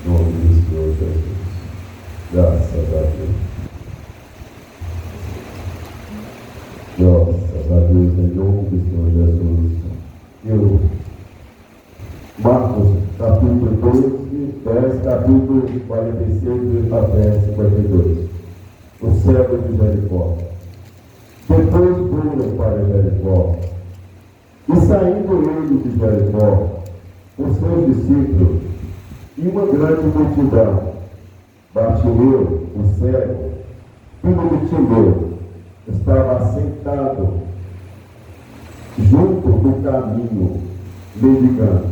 Em nome do Senhor Jesus. Graças a Deus. Graças a Deus, em nome do Senhor Jesus. Marcos, capítulo 12, verso capítulo 46 até 52. O cego de Jericó. Depois foram para Jericó. E saindo ele de Jericó, com seus discípulos, e uma grande multidão, Bartimeu, o cego, filho de Timeu, estava sentado junto do caminho, mendigando.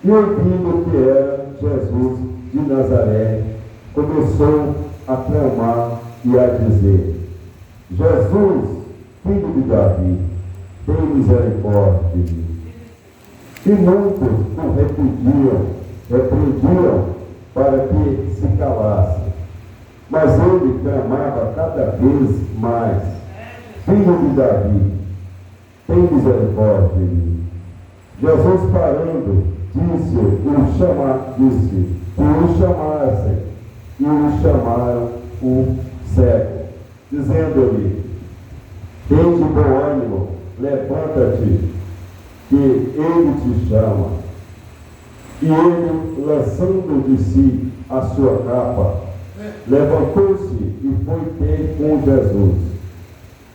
E ouvindo que era Jesus de Nazaré, começou a clamar e a dizer: Jesus, filho de Davi, tem misericórdia de mim. E muitos o repreendiam para que se calasse. Mas ele clamava cada vez mais: Filho de Davi, tem misericórdia de mim. Jesus, parando, disse que o chamassem, e o chamaram o cego, dizendo-lhe: Tem de bom ânimo, levanta-te, que ele te chama. E ele, lançando de si a sua capa, levantou-se e foi ter com Jesus.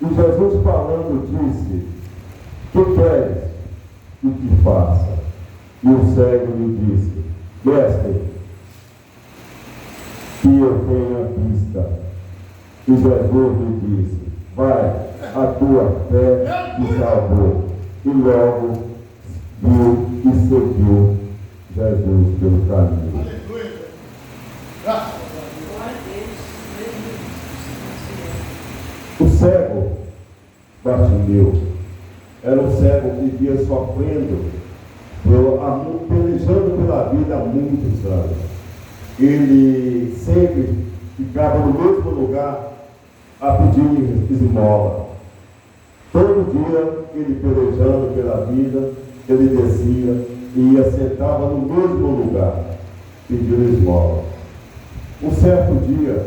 E Jesus, falando, disse: Que queres que te faça? E o cego lhe disse: Mestre, que eu tenha vista. E Jesus lhe disse: Vai, a tua fé te salvou. E logo viu e seguiu Jesus pelo caminho. O cego Bartimeu era um cego que vivia sofrendo, pelejando pela vida há muitos anos. Ele sempre ficava no mesmo lugar a pedir esmola. Todo dia ele pelejando pela vida, ele descia e ia, sentava no mesmo lugar, pedindo esmola. Um certo dia,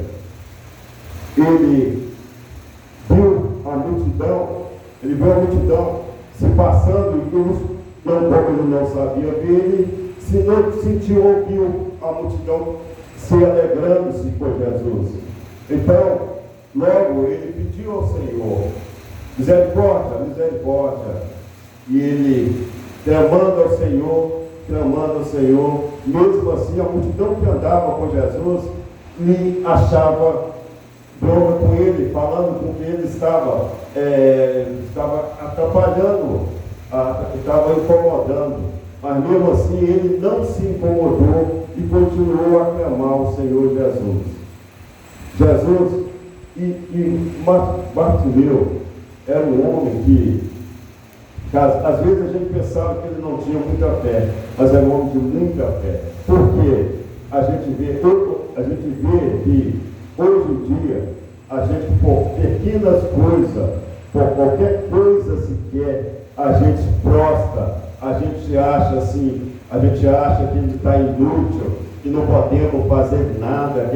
ele viu a multidão se passando, e ele não sabia ver, ele ouviu a multidão se alegrando-se com Jesus. Então, logo ele pediu ao Senhor: misericórdia, misericórdia. E ele, clamando ao Senhor, mesmo assim a multidão que andava com Jesus lhe achava bronca com ele, falando com que ele estava atrapalhando, estava incomodando. Mas mesmo assim ele não se incomodou e continuou a clamar ao Senhor Jesus. E Bartimeu era um homem que, às vezes a gente pensava que ele não tinha muita fé, mas era um homem de muita fé. Porque a gente vê que hoje em dia, a gente, por pequenas coisas, por qualquer coisa sequer, a gente prostra, a gente acha que ele está inútil, que não podemos fazer nada,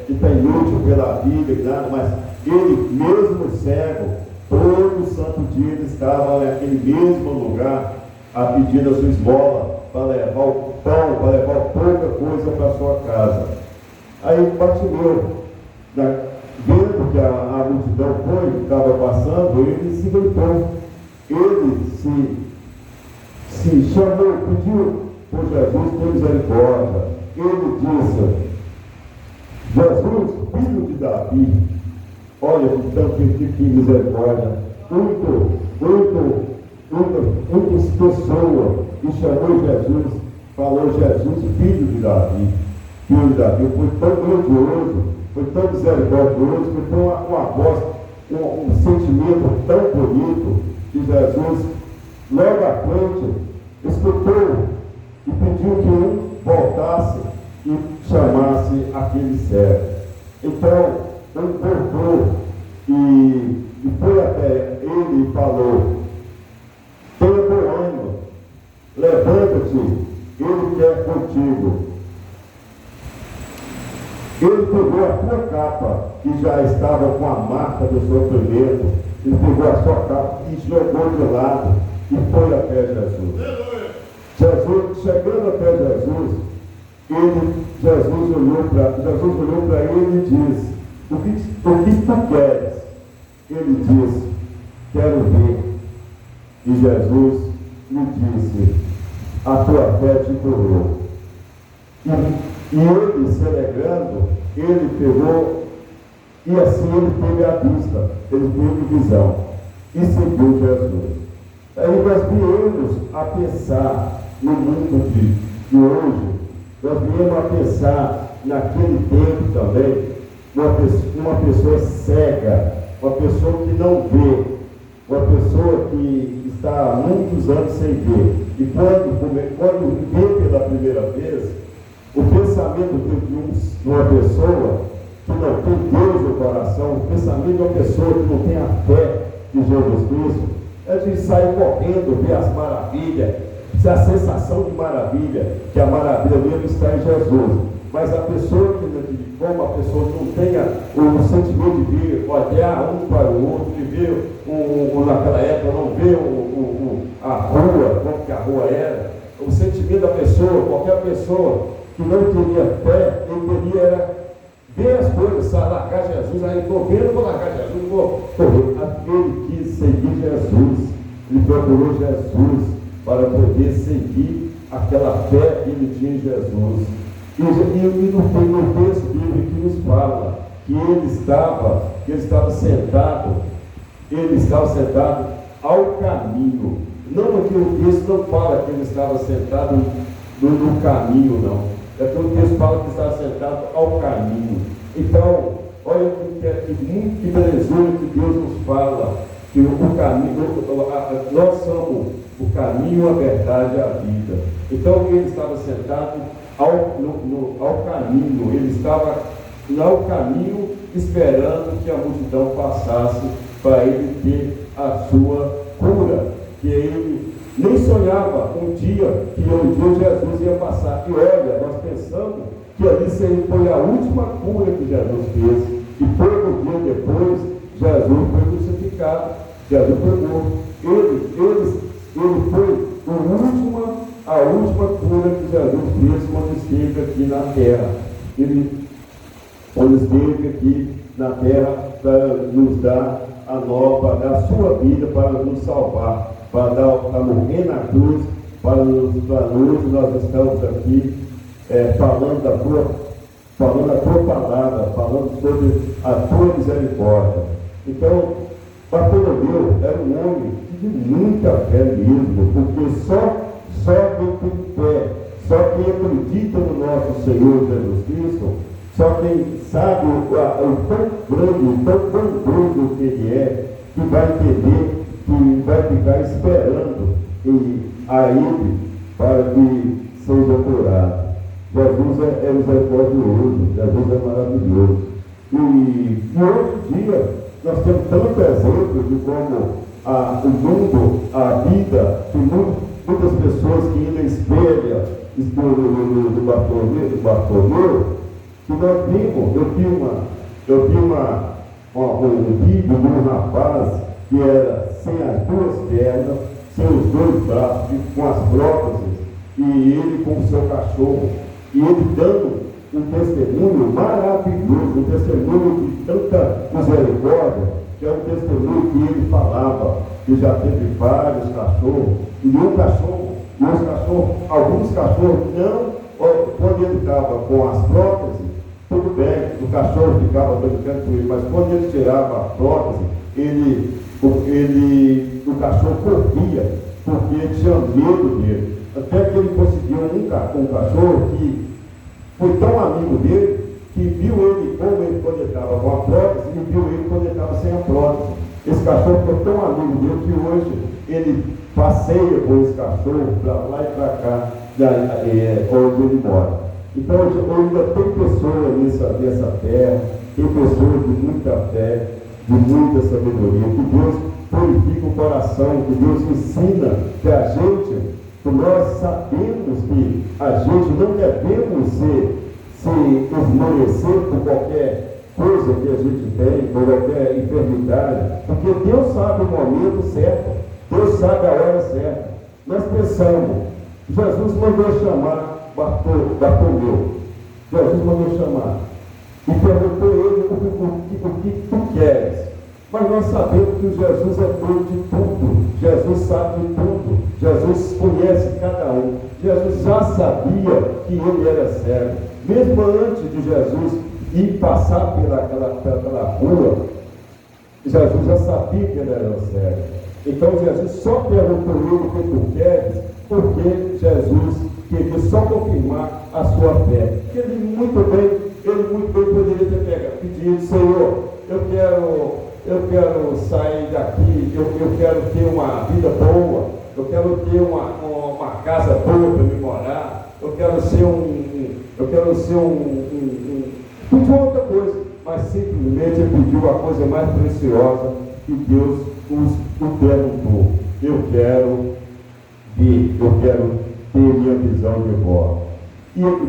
que está inútil pela vida, nada, mas ele, mesmo cego, todo santo dia ele estava naquele mesmo lugar, a pedir a sua esmola, para levar o pão, para levar pouca coisa para a sua casa. Aí Bartimeu, vendo que a multidão estava passando, ele se gritou, ele se chamou, pediu por Jesus, tem misericórdia. Ele disse: Jesus, filho de Davi, olha que misericórdia, muitas pessoas, e chamou Jesus, falou Jesus, filho de Davi. Filho de Davi, foi tão grandioso, foi tão misericordioso, foi tão uma voz, um sentimento tão bonito, que Jesus, logo à frente, escutou e pediu que um voltasse e chamasse aquele cego. Então, ele voltou e foi até ele e falou: tenha bom ânimo, levanta-te, ele quer contigo. Ele pegou a tua capa, que já estava com a marca do sofrimento, ele pegou a sua capa e jogou de lado e foi até Jesus. Jesus, chegando até Jesus, Jesus olhou para ele e disse: o que tu queres? Ele disse: quero ver. E Jesus lhe disse: a tua fé te curou. E ele, se alegrando, ele pegou, e assim ele teve a vista, ele teve visão, e seguiu Jesus. Aí nós viemos a pensar no mundo de hoje, nós viemos a pensar naquele tempo também, uma pessoa cega, uma pessoa que não vê, uma pessoa que está há muitos anos sem ver. E quando vê pela primeira vez, o pensamento de uma pessoa que não tem Deus no coração, o pensamento de uma pessoa que não tem a fé de Jesus Cristo, é de sair correndo, ver as maravilhas, a sensação de maravilha, que a maravilha mesmo está em Jesus. Mas a pessoa como a pessoa que não tenha o sentimento de ver, olhar um para o outro, de ver naquela época, não ver a rua, como que a rua era, o sentimento da pessoa, qualquer pessoa que não teria fé, ele teria ver as coisas, largar Jesus, aí estou vendo, vou largar Jesus, vou correr. Ele quis seguir Jesus, ele procurou Jesus para poder seguir aquela fé que ele tinha em Jesus. E no texto bíblico que nos fala que ele estava sentado ao caminho. Não aqui o texto não fala que ele estava sentado no caminho, não. É que o texto fala que estava sentado ao caminho. Então, olha que belezura que Deus nos fala, que o caminho, nós somos o caminho, a verdade e a vida. Então ele estava sentado ao caminho, ele estava ao caminho esperando que a multidão passasse para ele ter a sua cura, que ele nem sonhava um dia que Jesus ia passar. E olha, nós pensamos que ali foi a última cura que Jesus fez, e pouco dia depois Jesus foi crucificado, Jesus foi morto. Ele foi a última cura que Jesus fez quando esteve aqui na terra. Quando esteve aqui na terra para nos dar a nova, da sua vida, para nos salvar, para morrer na cruz, para nós estamos aqui falando a tua palavra, falando sobre a tua misericórdia. Então, Bartolomeu era um homem de muita fé mesmo, porque só quem tem fé, só quem acredita no nosso Senhor Jesus Cristo, só quem sabe o tão grande, o tão bondoso que Ele é, que vai entender, que vai ficar esperando a Ele para que seja curado. Jesus é misericordioso, Jesus é maravilhoso. E hoje em dia, nós temos tanto exemplo de como o mundo, a vida, tem muitas pessoas que ainda espelham do Bartolomeu, que nós vimos, eu vi um vídeo de um rapaz que era sem as duas pernas, sem os dois braços, com as próteses, e ele com o seu cachorro, e ele dando um testemunho maravilhoso, um testemunho de tanta misericórdia, que é um testemunho que ele falava, que já teve vários cachorros, e alguns cachorros não, quando ele estava com as próteses, tudo bem, o cachorro ficava brincando com ele, mas quando ele tirava a prótese, o cachorro corria, porque ele tinha medo dele. Até que ele conseguiu um cachorro que foi tão amigo dele, que viu ele quando ele estava com a prótese e viu ele quando ele estava sem a prótese. Esse cachorro ficou tão amigo dele que hoje ele passeia com esse cachorro para lá e para cá, onde ele mora. Então, ainda tem pessoas nessa terra, tem pessoas de muita fé, de muita sabedoria, que Deus purifica o coração, que Deus ensina que a gente, que nós sabemos que a gente não devemos se esmorecer por qualquer coisa que a gente tem, por qualquer enfermidade, porque Deus sabe o momento certo, Deus sabe a hora certa. Nós pensamos, Jesus mandou chamar Bartolomeu, Jesus mandou chamar, e perguntou a ele o que tu queres. Mas nós sabemos que Jesus é dono de tudo, Jesus sabe de tudo, Jesus conhece cada um. Jesus já sabia que ele era cego, mesmo antes de Jesus ir passar pela rua, Jesus já sabia que ele era cego. Então Jesus só perguntou ele o que tu queres, porque Jesus queria só confirmar a sua fé. Ele muito bem poderia ter pedido: Senhor, eu quero sair daqui, eu quero ter uma vida boa, eu quero ter uma casa boa para me morar, eu quero ser pediu outra coisa, mas simplesmente ele pediu a coisa mais preciosa que Deus o perguntou: eu quero ver, eu quero ter minha visão de volta. E ele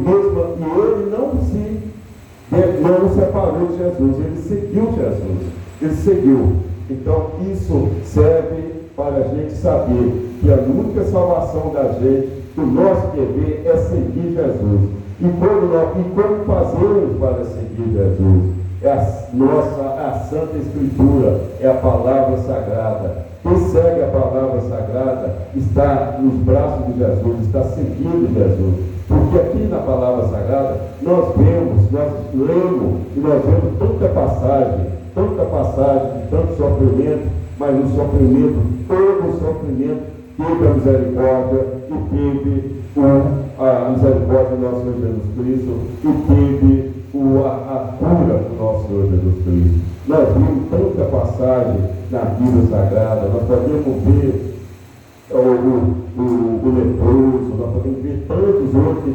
não se separou de Jesus, ele seguiu Jesus, ele seguiu. Então isso serve para a gente saber que a única salvação da gente, o nosso dever é seguir Jesus. E como fazemos para seguir Jesus? É a Santa Escritura, é a palavra sagrada. Quem segue a palavra sagrada está nos braços de Jesus, está seguindo Jesus. Porque aqui na palavra sagrada nós lemos e nós vemos tanta passagem de tanto sofrimento, mas no sofrimento, todo o sofrimento teve a misericórdia e teve a misericórdia do nosso Senhor Jesus Cristo e teve a cura do nosso Senhor Jesus Cristo. Nós vimos tanta passagem na Bíblia Sagrada, nós podemos ver o leproso, nós podemos ver tantos outros que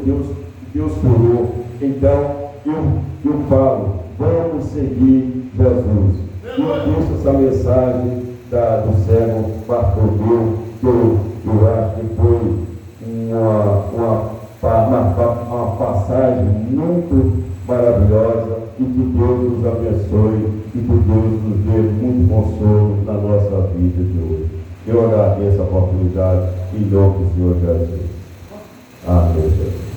Deus curou. Então, eu falo, vamos seguir Jesus. E eu deixo essa mensagem do cego Bartolomeu, que eu acho que foi uma passagem muito maravilhosa, e que Deus nos abençoe e que Deus nos dê muito consolo na nossa vida de hoje. Eu agradeço a oportunidade em nome do Senhor Jesus. Amém, Jesus.